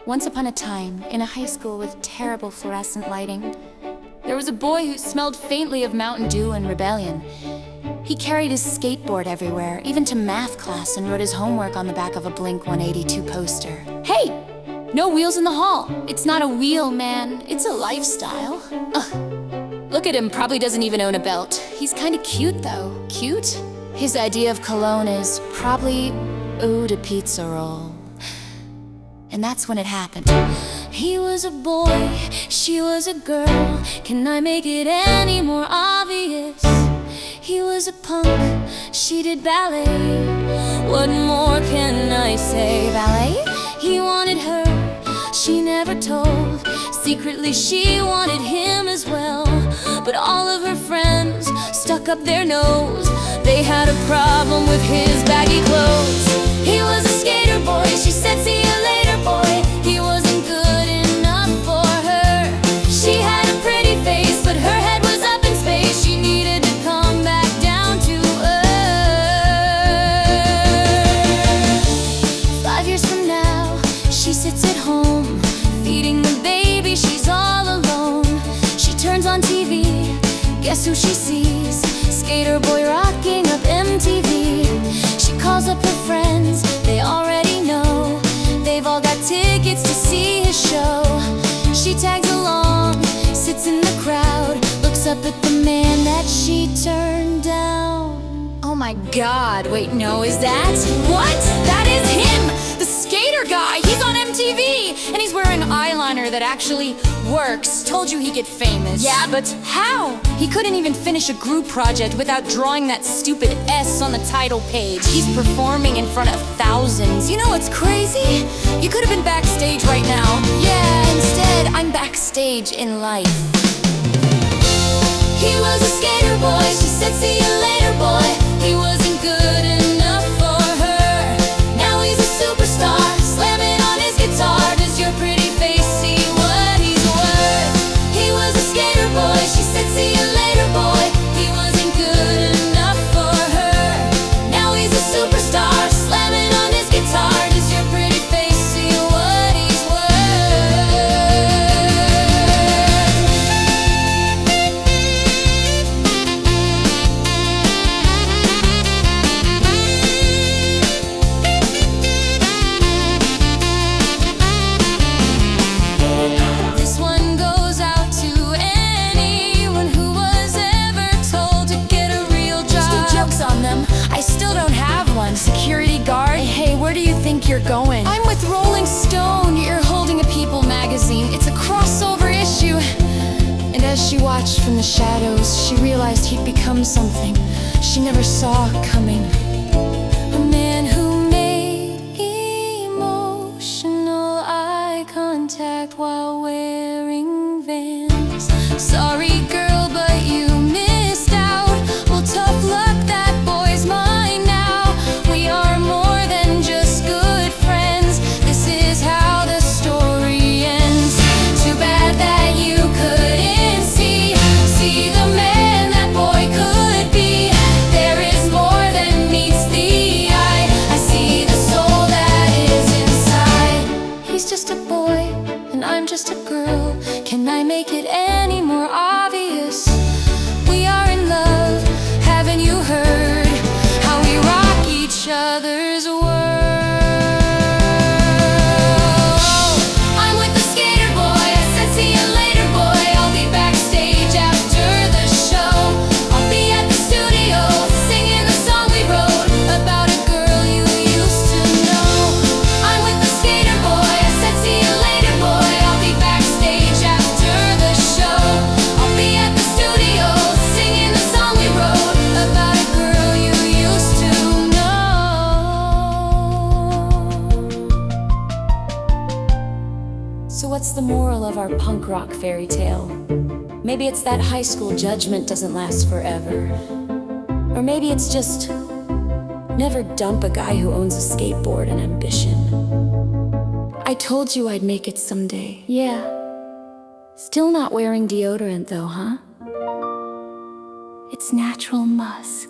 Once upon a time, in a high school with terrible fluorescent lighting, there was a boy who smelled faintly of Mountain Dew and rebellion. He carried his skateboard everywhere, even to math class, and wrote his homework on the back of a Blink-182 poster. Hey! No wheels in the hall! It's not a wheel, man. It's a lifestyle. Ugh. Look at him, probably doesn't even own a belt. He's kinda cute, though. Cute? His idea of cologne is probably eau de pizza roll. And that's when it happened. He was a boy, she was a girl. Can I make it any more obvious? He was a punk, she did ballet. What more can I say? Ballet? He wanted her, she never told. Secretly she wanted him as well. But all of her friends stuck up their nose. They had a problem with his baggy clothes. He was a skater boy, she said see you later boy. He wasn't good enough for her. She had a pretty face, but her head was up in space. She needed to come back down to earth. 5 years from now, she sits at home, feeding the baby, she's all alone. She turns on TV, guess who she sees? Sk8er Boi rocking up MTV. She calls up her friends, they already know. They've all got tickets to see his show. She tags along, sits in the crowd, looks up at the man that she turned down. Oh my god, wait, no, is that? What? That is him! The skater guy! He's on MTV! And he's wearing eyeliner that actually works. Told you he'd get famous. Yeah, but how? He couldn't even finish a group project without drawing that stupid S on the title page. He's performing in front of thousands. You know what's crazy? You could have been backstage right now. Yeah, instead, I'm backstage in life. He was a skater boy, she said see you later boy. He wasn't good enough for her. Now he's a superstar, slamming on his guitar. Does your pretty face see what he's worth? He was a skater boy, she said see you later boy. He wasn't good enough for her. Now he's a superstar, slamming on his guitar. Does your pretty face see what he's worth? This one goes out to anyone who was ever told to get a real job. Just do jokes on them. I still don't have one. Security guard? Hey, where do you think you're going? I'm with Rolling Stone. You're holding a People magazine. It's a crossover issue. And as she watched from the shadows, she realized he'd become something she never saw coming. A man who made emotional eye contact while wearing Vans. Sorry girl, but you missed out. Well, tough luck, that boy's mine now. We are more than just good friends. This is how the story ends. Too bad that you couldn't see the man that boy could be. There is more than meets the eye. I see the soul that is inside. He's just a boy, and I'm just a girl. Can I make it any more obvious? We are in love, haven't you heard how we rock each other's world? I'm with the skater boy, I said see you later boy. I'll be backstage after the show. I'll be at the studio, singing the song we wrote about a girl you used to know. I'm with the skater boy, I said see you later boy. I'll be backstage after the show. I'll be at the studio, singing the song we wrote about a girl you used to know. So what's the moral of our punk rock fairy tale? Maybe it's that high school judgment doesn't last forever. Or maybe it's just never dump a guy who owns a skateboard and ambition. I told you I'd make it someday. Yeah. Still not wearing deodorant though, huh? It's natural musk.